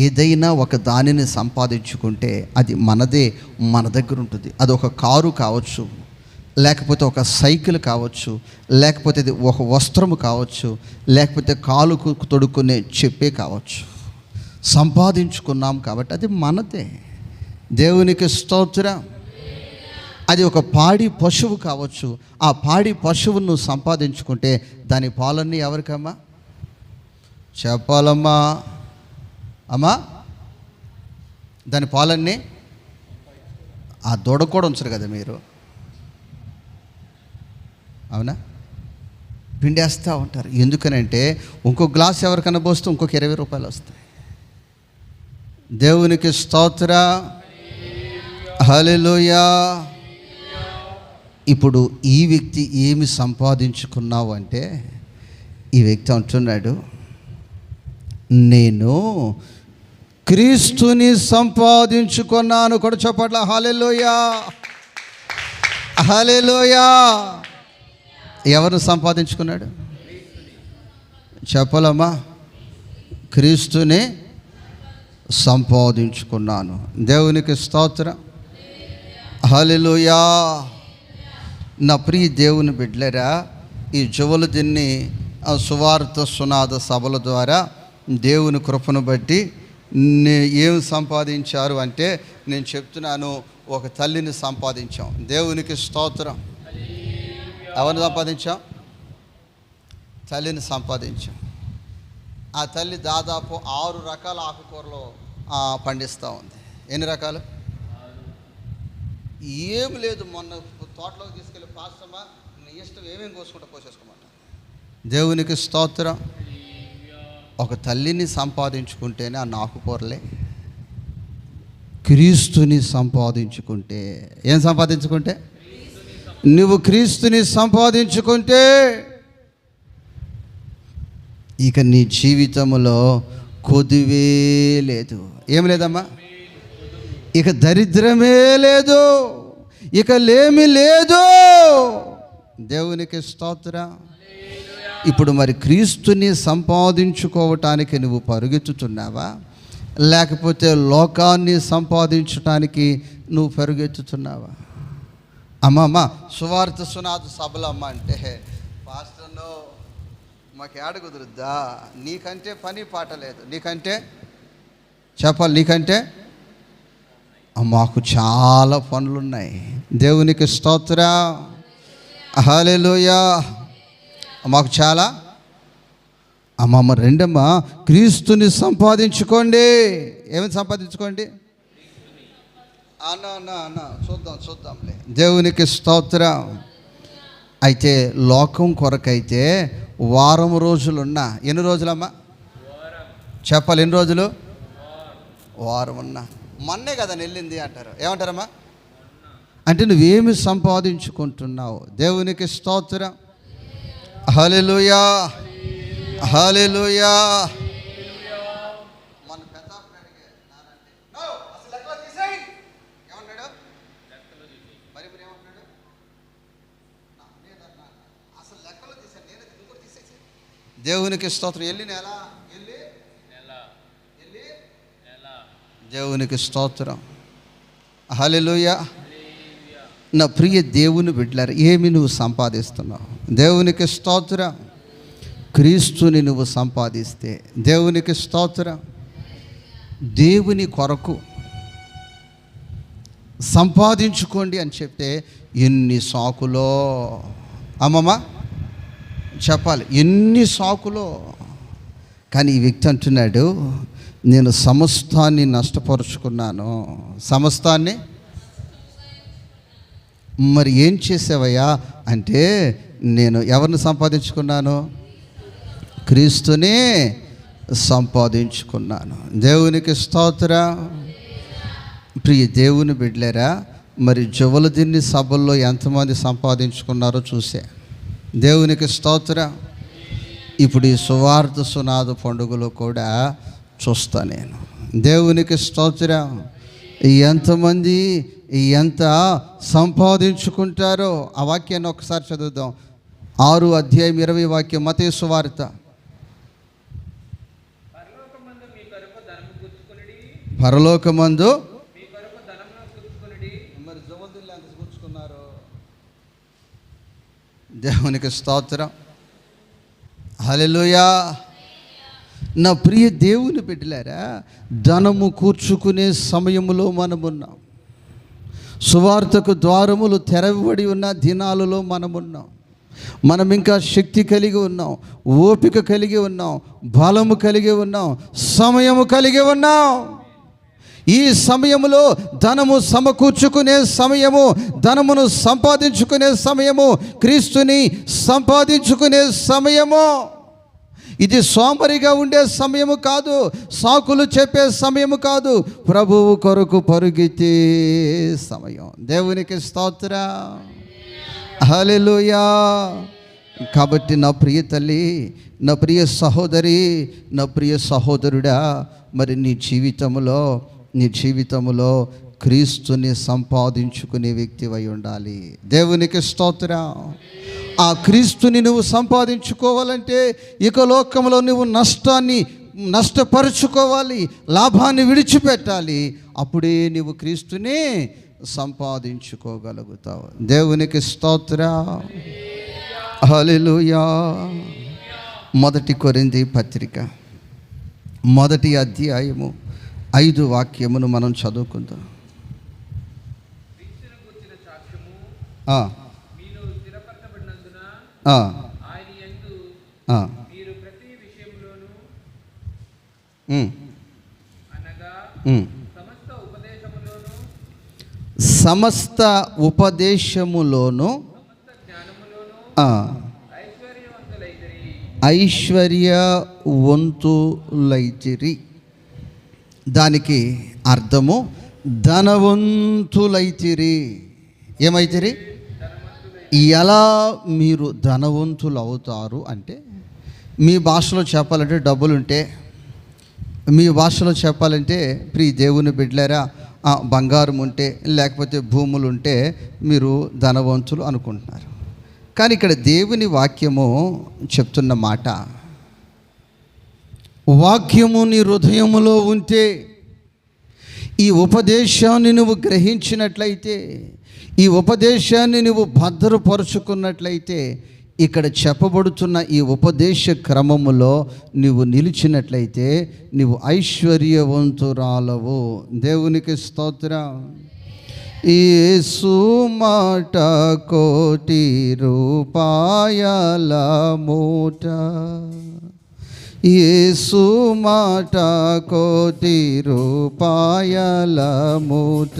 ఏదైనా ఒక దానిని సంపాదించుకుంటే అది మనదే, మన దగ్గర ఉంటుంది. అది ఒక కారు కావచ్చు, లేకపోతే ఒక సైకిల్ కావచ్చు, లేకపోతే అది ఒక వస్త్రము కావచ్చు, లేకపోతే కాలుకు తొడుక్కునే చెప్పే కావచ్చు. సంపాదించుకున్నాం కాబట్టి అది మనదే. దేవునికి స్తోత్రం. అది ఒక పాడి పశువు కావచ్చు. ఆ పాడి పశువును నువ్వు సంపాదించుకుంటే దాని పాలన్నీ ఎవరికమ్మా? చెప్పాలమ్మా అమ్మా. దాని పాలన్నీ ఆ దూడ కూడా ఉంచరు కదా మీరు, అవునా? పిండేస్తూ ఉంటారు. ఎందుకనంటే ఇంకో గ్లాస్ ఎవరికైనా పోస్తే ఇంకొక 20 రూపాయలు వస్తాయి. దేవునికి స్తోత్ర, హల్లెలూయా. ఇప్పుడు ఈ వ్యక్తి ఏమి సంపాదించుకున్నావు అంటే, ఈ వ్యక్తి అంటున్నాడు, నేను క్రీస్తుని సంపాదించుకున్నాను. కూడా చెప్పట్ల హల్లెలూయా, హల్లెలూయా. ఎవరు సంపాదించుకున్నాడు? చెప్పాలమ్మా. క్రీస్తుని సంపాదించుకున్నాను. దేవునికి స్తోత్రం, హల్లెలూయా. నా ప్రియ దేవుని బిడ్డలారా, ఈ జువలుదిన్ని సువార్త సునాద సభల ద్వారా దేవుని కృపను బట్టి ఏం సంపాదించారు అంటే, నేను చెప్తున్నాను, ఒక తల్లిని సంపాదించాం. దేవునికి స్తోత్రం. ఎవరిని సంపాదించాం? తల్లిని సంపాదించాం. ఆ తల్లి దాదాపు 6 రకాల ఆకుకూరలు పండిస్తూ ఉంది. ఎన్ని రకాలు? ఏం లేదు, మొన్న తోటలోకి తీసుకెళ్ళి పాస్తమ్మా నీ ఇష్టం ఏమేమి కోసుకుంటా కోసేసుకోమంట. దేవునికి స్తోత్రం. ఒక తల్లిని సంపాదించుకుంటేనే ఆ ఆకుకూరలే. క్రీస్తుని సంపాదించుకుంటే, ఏం సంపాదించుకుంటే? నువ్వు క్రీస్తుని సంపాదించుకుంటే ఇక నీ జీవితంలో కొదువే లేదు. ఏం లేదమ్మా? ఇక దరిద్రమే లేదు, ఇక లేమి లేదు. దేవునికి స్తోత్రం. ఇప్పుడు మరి క్రీస్తుని సంపాదించుకోవటానికి నువ్వు పరుగెత్తుతున్నావా, లేకపోతే లోకాన్ని సంపాదించటానికి నువ్వు పరుగెత్తుతున్నావా? అమ్మమ్మ సువార్త సునాద సభలు అమ్మ అంటే, పాస్టర్ను మాకు ఏడ కుదురుద్దా, నీకంటే పని పాట లేదు, నీకంటే చెప్పాలి, నీకంటే మాకు చాలా పనులున్నాయి. దేవునికి స్తోత్రం, హల్లెలూయా. మాకు చాలా అమ్మమ్మ రెండమ్మా, క్రీస్తుని సంపాదించుకోండి. ఏమని సంపాదించుకోండి? అన్న చూద్దాంలే. దేవునికి స్తోత్రం. అయితే లోకం కొరకైతే వారం రోజులున్నా, ఎన్ని రోజులమ్మా చెప్పాలి? ఎన్ని రోజులు? వారం ఉన్నా. మొన్నే కదా వెళ్ళింది అంటారు. ఏమంటారమ్మా? అంటే నువ్వేమి సంపాదించుకుంటున్నావు? దేవునికి స్తోత్రం, హల్లెలూయా, హల్లెలూయా. మన దేవునికి స్తోత్రం. దేవునికి స్తోత్రం, హల్లెలూయా. నా ప్రియ దేవుని బిడ్డలారా, ఏమి నువ్వు సంపాదిస్తున్నావు? దేవునికి స్తోత్రం. క్రీస్తుని నువ్వు సంపాదిస్తే దేవునికి స్తోత్రం. దేవుని కొరకు సంపాదించుకోండి అని చెప్తే ఎన్ని సాకులో అమ్మమ్మ చెప్పాలి, ఎన్ని సాకులో. కానీ ఈ వ్యక్తి అంటున్నాడు, నేను సమస్తాన్ని నష్టపరుచుకున్నాను. సమస్తాన్ని మరి ఏం చేసావయ్యా అంటే, నేను ఎవరిని సంపాదించుకున్నాను? క్రీస్తుని సంపాదించుకున్నాను. దేవునికి స్తోత్రం. ప్రియ దేవుని బిడ్డలారా, మరి జువలుదిన్ని సభల్లో ఎంతమంది సంపాదించుకున్నారో చూసే. దేవునికి స్తోత్రం. ఇప్పుడు ఈ సువార్త సునాద పండుగలో కూడా చూస్తా నేను. దేవునికి స్తోత్రం. ఎంతమంది ఎంత సంపాదించుకుంటారో ఆ వాక్యాన్ని ఒకసారి చదువుదాం. 6 అధ్యాయం 20 వాక్యం, మత్తయి సువార్త. పరలోకమందు మరి జువలుదిల్లు ఎంత కూర్చుకున్నారు? దేవునికి స్తోత్రం, హల్లెలూయా. నా ప్రియ దేవుని బిడ్డలారా, ధనము కూర్చుకునే సమయంలో మనమున్నాం. సువార్తకు ద్వారములు తెరవబడి ఉన్న దినాలలో మనమున్నాం. మనం ఇంకా శక్తి కలిగి ఉన్నాం, ఓపిక కలిగి ఉన్నాం, బలము కలిగి ఉన్నాం, సమయము కలిగి ఉన్నాం. ఈ సమయములో ధనము సమకూర్చుకునే సమయము, ధనమును సంపాదించుకునే సమయము, క్రీస్తుని సంపాదించుకునే సమయము. ఇది సోమరిగా ఉండే సమయము కాదు, సాకులు చెప్పే సమయము కాదు, ప్రభువు కొరకు పరుగెత్తే సమయం. దేవునికి స్తోత్రం, హల్లెలూయా. కాబట్టి నా ప్రియ తల్లి, నా ప్రియ సహోదరి, నా ప్రియ సహోదరుడా, మరి నీ జీవితంలో క్రీస్తుని సంపాదించుకునే వ్యక్తివై ఉండాలి. దేవునికి స్తోత్రం. ఆ క్రీస్తుని నువ్వు సంపాదించుకోవాలంటే ఇక లోకంలో నువ్వు నష్టపరుచుకోవాలి, లాభాన్ని విడిచిపెట్టాలి. అప్పుడే నువ్వు క్రీస్తుని సంపాదించుకోగలుగుతావు. దేవునికి స్తోత్రం, హల్లెలూయా. 1 కొరింథీ పత్రిక 1వ అధ్యాయము 5వ వాక్యమును మనం చదువుకుందాం. సమస్త ఉపదేశములోను ఐశ్వర్యవంతులైతిరి. దానికి అర్థము ధనవంతులైతిరి. ఏమైతిరి? ఎలా మీరు ధనవంతులు అవుతారు అంటే, మీ భాషలో చెప్పాలంటే డబ్బులుంటే, మీ భాషలో చెప్పాలంటే ప్రియ దేవుని బిడ్డలారా, బంగారం ఉంటే లేకపోతే భూములు ఉంటే మీరు ధనవంతులు అనుకుంటున్నారు. కానీ ఇక్కడ దేవుని వాక్యము చెప్తున్న మాట, వాక్యము నీ హృదయములో ఉంటే, ఈ ఉపదేశాన్ని నువ్వు గ్రహించినట్లయితే, ఈ ఉపదేశాన్ని నువ్వు భద్రపరుచుకున్నట్లయితే, ఇక్కడ చెప్పబడుతున్న ఈ ఉపదేశ క్రమములో నువ్వు నిలిచినట్లయితే నువ్వు ఐశ్వర్యవంతురాలవు. దేవునికి స్తోత్రం. యేసు మాట 1,00,00,000 రూపాయల మూట, యేసు మాట 1,00,00,000 రూపాయల మూట.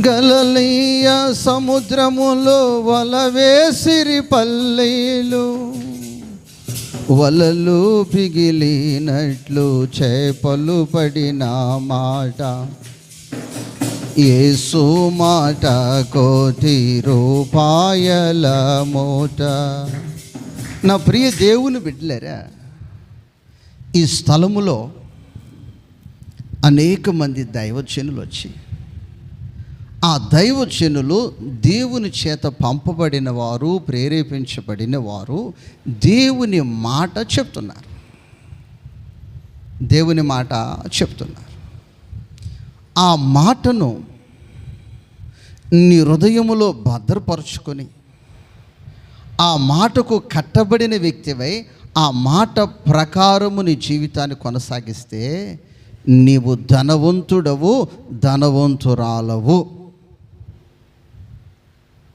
గలిలయ సముద్రములో వల వేసిరి పల్లీలు, వలలు పిగిలినట్లు చేపలు పడిన మాట, యేసు మాట 1,00,00,000 రూపాయల మూట. నా ప్రియ దేవుని బిడ్డలారా, ఈ స్థలములో అనేక మంది దైవజనులు వచ్చి, ఆ దైవజనులు దేవుని చేత పంపబడిన వారు, ప్రేరేపించబడిన వారు దేవుని మాట చెప్తున్నారు. దేవుని మాట చెప్తున్నారు. ఆ మాటను నీ హృదయములో భద్రపరుచుకొని, ఆ మాటకు కట్టబడిన వ్యక్తివై ఆ మాట ప్రకారము నీ జీవితాన్ని కొనసాగిస్తే నీవు ధనవంతుడవు, ధనవంతురాలవు.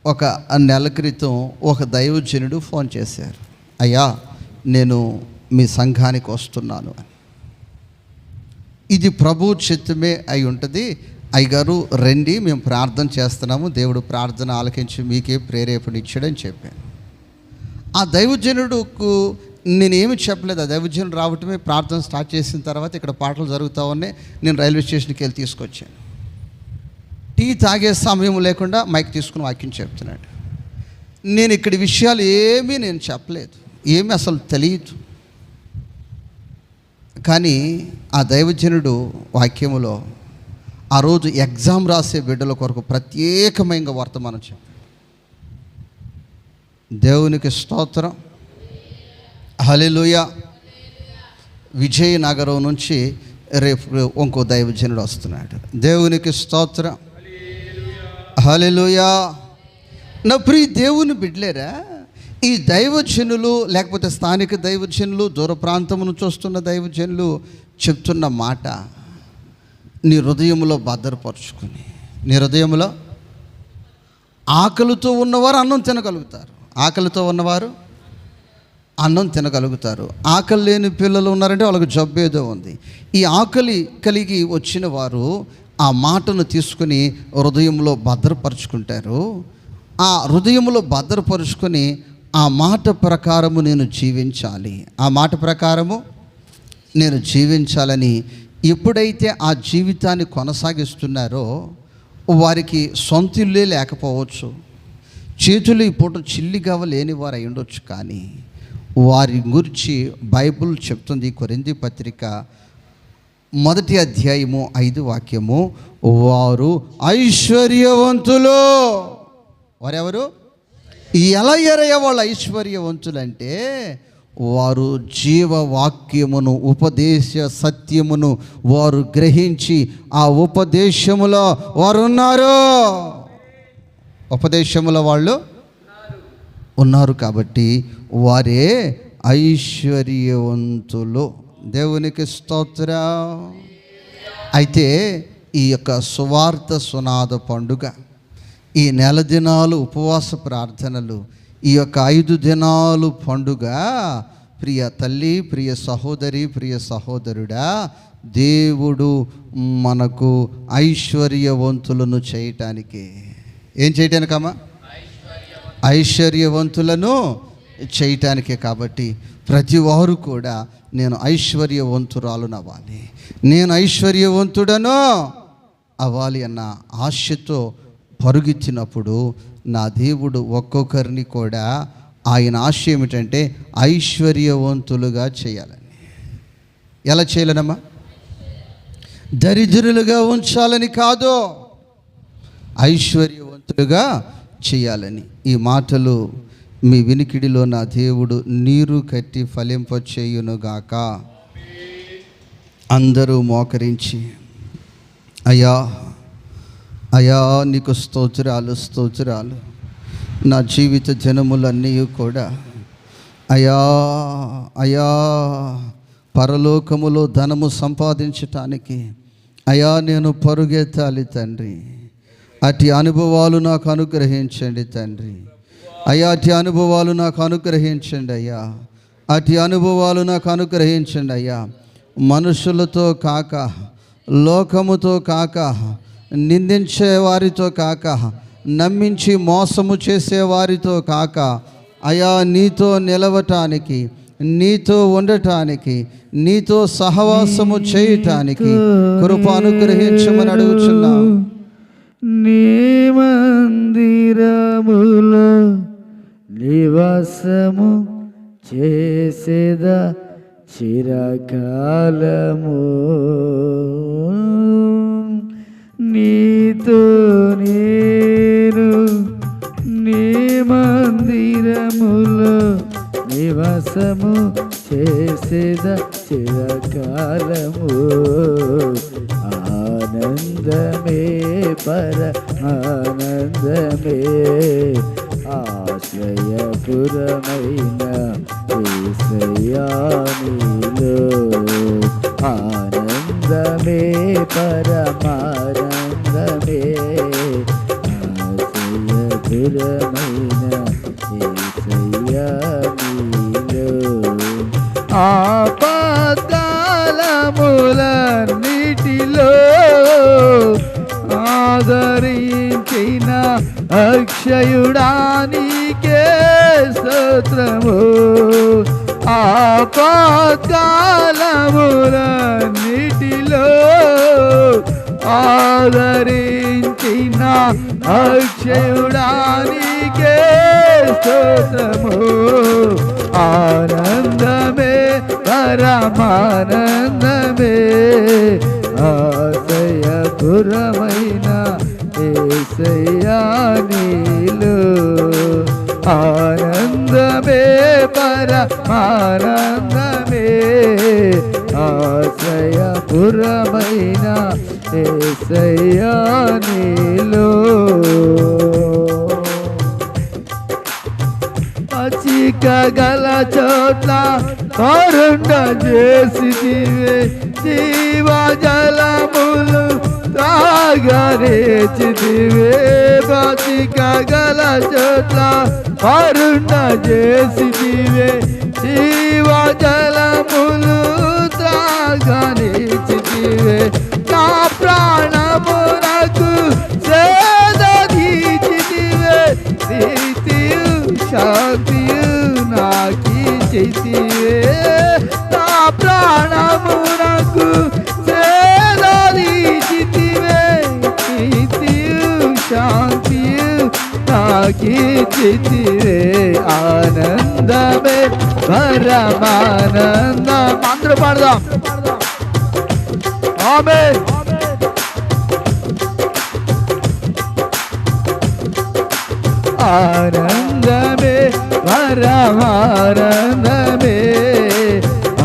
ఒక నెల క్రితం ఒక దైవజనుడు ఫోన్ చేశారు, అయ్యా నేను మీ సంఘానికి వస్తున్నాను అని. ఇది ప్రభు చిత్తమే అయి ఉంటుంది, అయ్యగారు రండి, మేము ప్రార్థన చేస్తున్నాము, దేవుడు ప్రార్థన ఆలకించి మీకే ప్రేరేపణ ఇచ్చాడని చెప్పాను. ఆ దైవజనుడుకు నేనేమి చెప్పలేదు. ఆ దైవజనుడు రావటమే, ప్రార్థన స్టార్ట్ చేసిన తర్వాత ఇక్కడ పాటలు జరుగుతూ ఉన్నాయి. నేను రైల్వే స్టేషన్కి వెళ్ళి తీసుకొచ్చాను. టీ తాగే సమయం లేకుండా మైక్ తీసుకుని వాక్యం చెప్తున్నాడు. నేను ఇక్కడి విషయాలు ఏమీ నేను చెప్పలేదు, ఏమీ అసలు తెలియదు. కానీ ఆ దైవజనుడు వాక్యములో ఆ రోజు ఎగ్జామ్ రాసే బిడ్డల కొరకు ప్రత్యేకమైన వర్తమానం చెప్పాడు. దేవునికి స్తోత్రం, హల్లెలూయా. విజయనగరం నుంచి రేపు ఇంకో దైవజనుడు వస్తున్నాడు. దేవునికి స్తోత్రం, హల్లెలూయా. నా ప్రియ దేవుని బిడ్డలేరా, ఈ దైవజనులు లేకపోతే స్థానిక దైవజనులు, దూర ప్రాంతం నుంచి వస్తున్న దైవజనులు చెప్తున్న మాట, నీ హృదయంలో భద్రపరుచుకుని, నీ హృదయంలో ఆకలితో ఉన్నవారు అన్నం తినగలుగుతారు. ఆకలితో ఉన్నవారు అన్నం తినగలుగుతారు. ఆకలి లేని పిల్లలు ఉన్నారంటే వాళ్ళకి జబ్బు ఏదో ఉంది. ఈ ఆకలి కలిగి వచ్చిన వారు ఆ మాటను తీసుకుని హృదయంలో భద్రపరుచుకుంటారు. ఆ హృదయంలో భద్రపరుచుకొని ఆ మాట ప్రకారము నేను జీవించాలి, ఆ మాట ప్రకారము నేను జీవించాలని ఎప్పుడైతే ఆ జీవితాన్ని కొనసాగిస్తున్నారో వారికి సొంత ఇల్లే లేకపోవచ్చు, చేతులు ఈ పూట చిల్లిగవ్వ లేని వారు అయి ఉండొచ్చు. కానీ వారి గురించి బైబిల్ చెప్తుంది. కొరింథీ పత్రిక 1వ అధ్యాయము 5వ వాక్యము, వారు ఐశ్వర్యవంతులు. వారెవరు? ఎలా ఎరయ్య వాళ్ళు ఐశ్వర్యవంతులంటే వారు జీవవాక్యమును, ఉపదేశ సత్యమును వారు గ్రహించి ఆ ఉపదేశములో వారు ఉన్నారు. ఉపదేశములో వాళ్ళు ఉన్నారు కాబట్టి వారే ఐశ్వర్యవంతులు. దేవునికి స్తోత్రం. అయితే ఈ యొక్క సువార్త సునాద పండుగ, ఈ నెల దినాలు ఉపవాస ప్రార్థనలు, ఈ యొక్క 5 దినాలు పండుగ, ప్రియ తల్లి, ప్రియ సహోదరి, ప్రియ సహోదరుడా, దేవుడు మనకు ఐశ్వర్యవంతులను చేయటానికి, ఏం చేయటానికమ్మా? ఐశ్వర్యవంతులను చేయటానికే. కాబట్టి ప్రతి వారు కూడా నేను ఐశ్వర్యవంతురాలను అవ్వాలి, నేను ఐశ్వర్యవంతుడను అవ్వాలి అన్న ఆశతో పరుగెత్తినప్పుడు నా దేవుడు ఒక్కొక్కరిని కూడా ఆయన ఆశ ఏమిటంటే ఐశ్వర్యవంతులుగా చేయాలని. ఎలా చేయాలనమ్మా? దరిద్రులుగా ఉంచాలని కాదు, ఐశ్వర్యవంతులుగా చేయాలని. ఈ మాటలు మీ వినికిడిలో నా దేవుడు నీరు కట్టి ఫలింపచేయునుగాక. అందరూ మోకరించి, అయ్యా అయ్యా నీకు స్తోత్రాలు, స్తోత్రాలు. నా జీవిత జనములన్నీ కూడా అయ్యా అయ్యా పరలోకములో ధనము సంపాదించటానికి అయ్యా నేను పరుగెత్తాలి తండ్రి. అట్టి అనుభవాలు నాకు అనుగ్రహించండి తండ్రి. అయ్యా అట్టి అనుభవాలు నాకు అనుగ్రహించండి అయ్యా, అట్టి అనుభవాలు నాకు అనుగ్రహించండి అయ్యా. మనుషులతో కాక, లోకముతో కాక, నిందించే వారితో కాక, నమ్మించి మోసము చేసే వారితో కాక, అయా నీతో నిలవటానికి, నీతో ఉండటానికి, నీతో సహవాసము చేయటానికి కృప అనుగ్రహించమని అడుగుచున్నాం. నీ మందిరములో నివాసము చేసేదా చిరకాలము, నీతో నేను నీ మందిరములో నివాసము చేసేదా చిరకాలము. ఆనందమే పర ఆనందమే, ఆశ్రయపురమైన యేసయ్యా నీలో. ఆనందమే పరమానందమే, ఆశ్రయపురమైన యేసయ్యా నీలో. ఆపత్కాలములన్నిటిలో ఆదరించిన అక్షయుడానికే స్తోత్రము. ఆపత్కాలములన్నిటిలో ఆదరించిన అక్షయుడానికే స్తోత్రము. ఆనందమే పరమానందమే, ఆశయపురమైన యేసయ్యా నీలో. ఆనందమే పరమానందమే, ఆశయపురమైన యేసయ్యా నీలో. పచ్చిక గల చోట్ల కరుణ చేసితివే, జీవజలములు త్రాగరేచితివే బతికగల చోట్ల పరుణ చేసితివే జీవజలములు త్రాగరేచితివే నా ప్రాణమునకు సేదీచితివే నీతియు శాంతియు నాకిచ్చితివే నా ప్రాణమునకు సేదీచితివే నీతియు శాంతియు నాకిచ్చితివే ఆనందమే పరమానందం అందరూ పాడదాం ఆమేన్ ఆనందమే పరమానందమే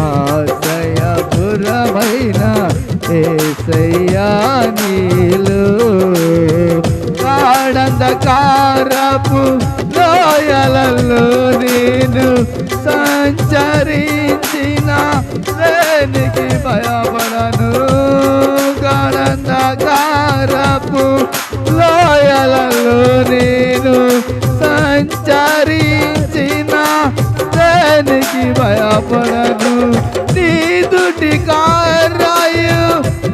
ఆశ్రయపురమైన యేసయ్యా నీలో ఆనందకారపు లోయలలో నేను సంచరించిన దేనికి భయపడను ఆనందకారపు లోయలలో నేను సంచరించిన దేనికి భయపడను నీ దుటి కారాయు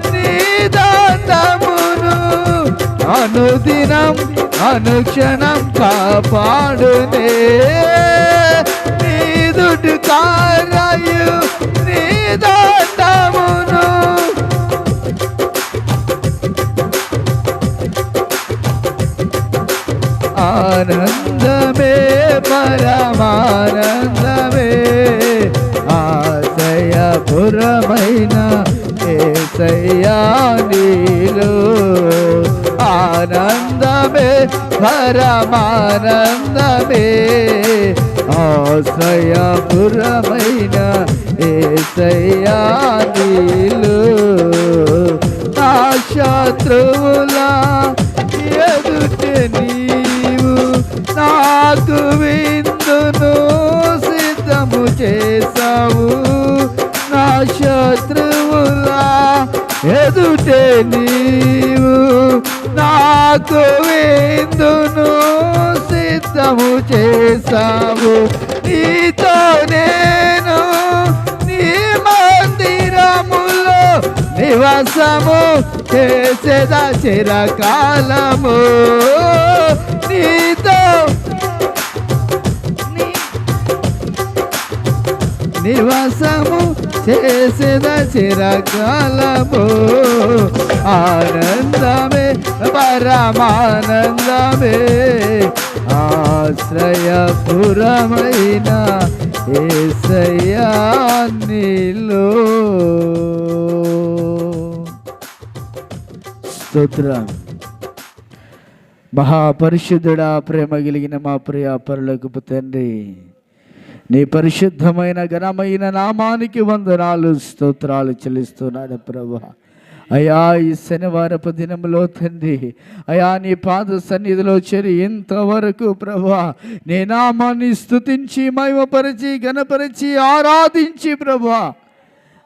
నీ దండమును అనుదినం అనుక్షణం కాపాడునే నీ దుటి కారాయు నీ దండమును ఆనందమే పరమానందమే ఆశయపురమైన యేసయ్యా నీలో ఆనందమే పరమానందమే ఆశ్రయపురమైన యేసయ్యా నీలో నా శత్రువులా ఎదుటే నీవు నాకు విందును సిద్ధము చేసావు నా శత్రువులా ఎదుటే నీవు నాకు విందును సిద్ధము చేసావు నీతో నేను నీ మందిరములో నివాసము చేసేదా చిరకాలము నీతో నివాసము చేసేదా చిరకాలము ఆనందమే పరమానందమే ఆశ్రయపురమైన యేసయ్యా నీలో స్తోత్రం మహాపరిశుద్ధుడా ప్రేమ కలిగిన మా ప్రియ పరలోకపు తండ్రి నీ పరిశుద్ధమైన ఘనమైన నామానికి వందనాలు స్తోత్రాలు చెల్లిస్తున్నాడు ప్రభువా అయా ఈ శనివారపు దినంలో తండ్రి అయా నీ పాద సన్నిధిలో చేరి ఇంతవరకు ప్రభువా నీ నామాన్ని స్తుతించి మహిమపరిచి ఘనపరిచి ఆరాధించి ప్రభువా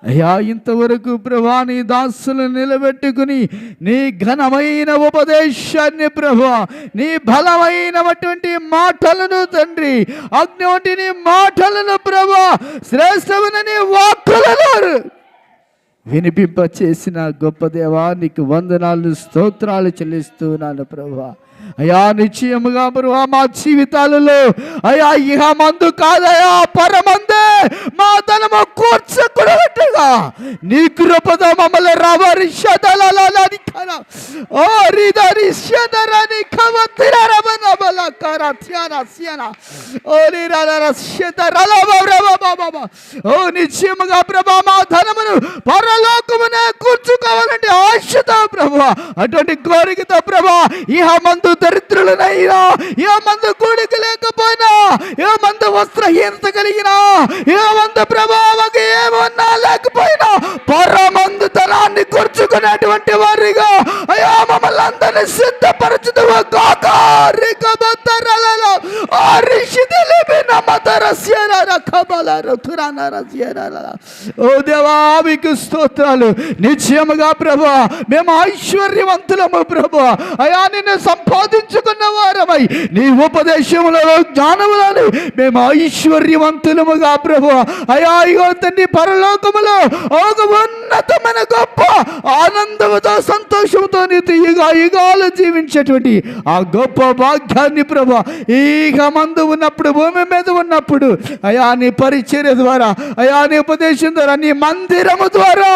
అయ్యా ఇంతవరకు ప్రభా నీ దాసులను నిలబెట్టుకుని నీ ఘనమైన ఉపదేశాన్ని ప్రభా నీ బలమైనటువంటి మాటలను తండ్రి అగ్ని వంటి నీ మాటలను ప్రభా శ్రేష్టమైన నీ వాక్కులను వినిపింప చేసిన గొప్ప దేవా నీకు వందనాలు స్తోత్రాలు చెల్లిస్తున్నాను ప్రభా అయా నిశ్చయముగా ప్రభా మా జీవితాలలో అయా ఇహ మందు కాదయా పరమందే మా ధనము కూర్చకుడట్టుగా నీ కృపద మమ్మల్ని రవరిషదలని కర ఓ రిదరి షదరని కవతిరరబన బలకర త్యాన సియన ఓ రిరర షదరల బాబా ఓ నిశ్చయముగా ప్రభా మా ధనమును పరలోకమునే కూర్చుకోవాలంటే ఆశతో ప్రభా అటువంటి కోరికతో ప్రభా ఇహ మందు దరిద్రులనైనా ఏ మందు కూడిక లేకపోయినా ఏ మందు వస్త్రహీనత కలిగినా ఏ మందు ప్రభావకి ఏమన్నా లేకపోయినా పరమందు ధనాన్ని కూర్చుకునేటువంటి వారిగా అయ్యా మమ్మల్ని అందరినీ సిద్ధపరచుదువు గాక రికబత్తరలలో ఆ రిషిదలిబి ఓ దేవా మీకు స్తోత్రాలు. నిశ్చయముగా ప్రభువా మేము ఐశ్వర్యవంతులము ప్రభువా. అయా నిన్ను సంపాదించుకున్న వారమై నీ ఉపదేశములలో జ్ఞానములను మేము ఐశ్వర్యవంతులముగా ప్రభువా. అయా ఇగో తండ్రి పరలోకములో ఒక ఉన్నతమైన గొప్ప ఆనందముతో సంతోషంతో నీతి యుగాలు జీవించేటువంటి ఆ గొప్ప భాగ్యాన్ని ప్రభువా ఇక మందు ఉన్నప్పుడు భూమి మీద ఉన్నప్పుడు అయా నీ పరిచర్య ద్వారా, అయా నీ ఉపదేశం ద్వారా, నీ మందిరము ద్వారా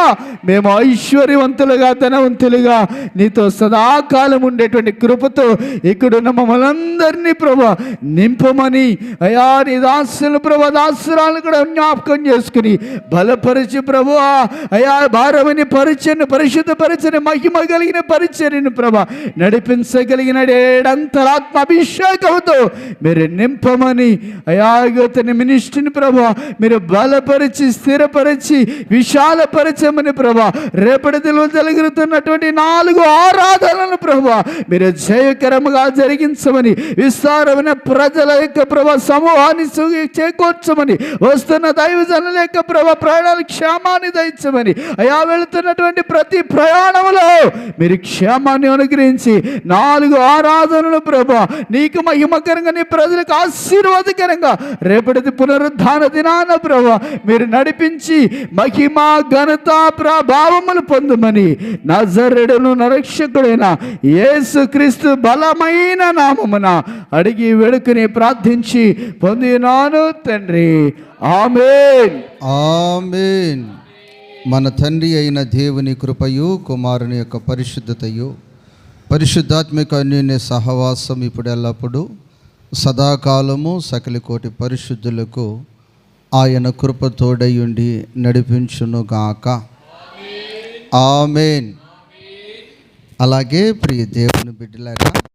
మేము ఐశ్వర్యవంతులుగా ధనవంతులుగా నీతో సదాకాలం ఉండేటువంటి కృపతో ఇక్కడున్న మమ్మల్ని అందరినీ ప్రభా నింపమని అయా నీ దాసులు ప్రభా దాసురాలను కూడా జ్ఞాపకం చేసుకుని బలపరిచి ప్రభువా అయా భారమని పరిచయను పరిశుద్ధపరిచని మహిమ కలిగిన పరిచర్యను ప్రభా నడిపించగలిగిన ఏడంతరాత్మ అభిషేకంతో మీరు నింపమని అయా యువతని మినిస్ట్రీని ప్రభా మీరు బలపరిచి స్థిరపరిచి విశాలపరచమని ప్రభా రేపటి దినం జరుగుతున్నటువంటి 4 ఆరాధనలను ప్రభా మీరు జయకరముగా జరిగించమని విస్తారమైన ప్రజల యొక్క ప్రభా సమూహాన్ని చేకూర్చమని వస్తున్న దైవజనుల యొక్క ప్రభా ప్రయాణాల క్షేమాన్ని దయచమని అయా వెళుతున్నటువంటి ప్రతి ప్రయాణంలో మీరు క్షేమాన్ని అనుగ్రహించి 4 ఆరాధనలు ప్రభా నీకు మహిమకరంగా నీ ప్రజలకు ఆశీర్వాదకరంగా రేపటి పునరుద్ధాన దినాన ప్రభా మీరు నడిపించి మహిమ ఘనత ప్రభావములు పొందమని నజరేయుడును రక్షకుడైన యేసుక్రీస్తు బలమైన నామమున అడిగి వేడుకుని ప్రార్థించి పొందినాను తండ్రి. ఆమేన్. ఆమేన్. మన తండ్రి అయిన దేవుని కృపయు కుమారుని యొక్క పరిశుద్ధతయు పరిశుద్ధాత్మిక అన్యోన్య సహవాసం ఇప్పుడు ఎల్లప్పుడూ సదాకాలము సకల కోటి పరిశుద్ధులకు ఆయన కృప తోడయుండి నడిపించునుగాక. ఆమేన్. అలాగే ప్రియ దేవుని బిడ్డలారా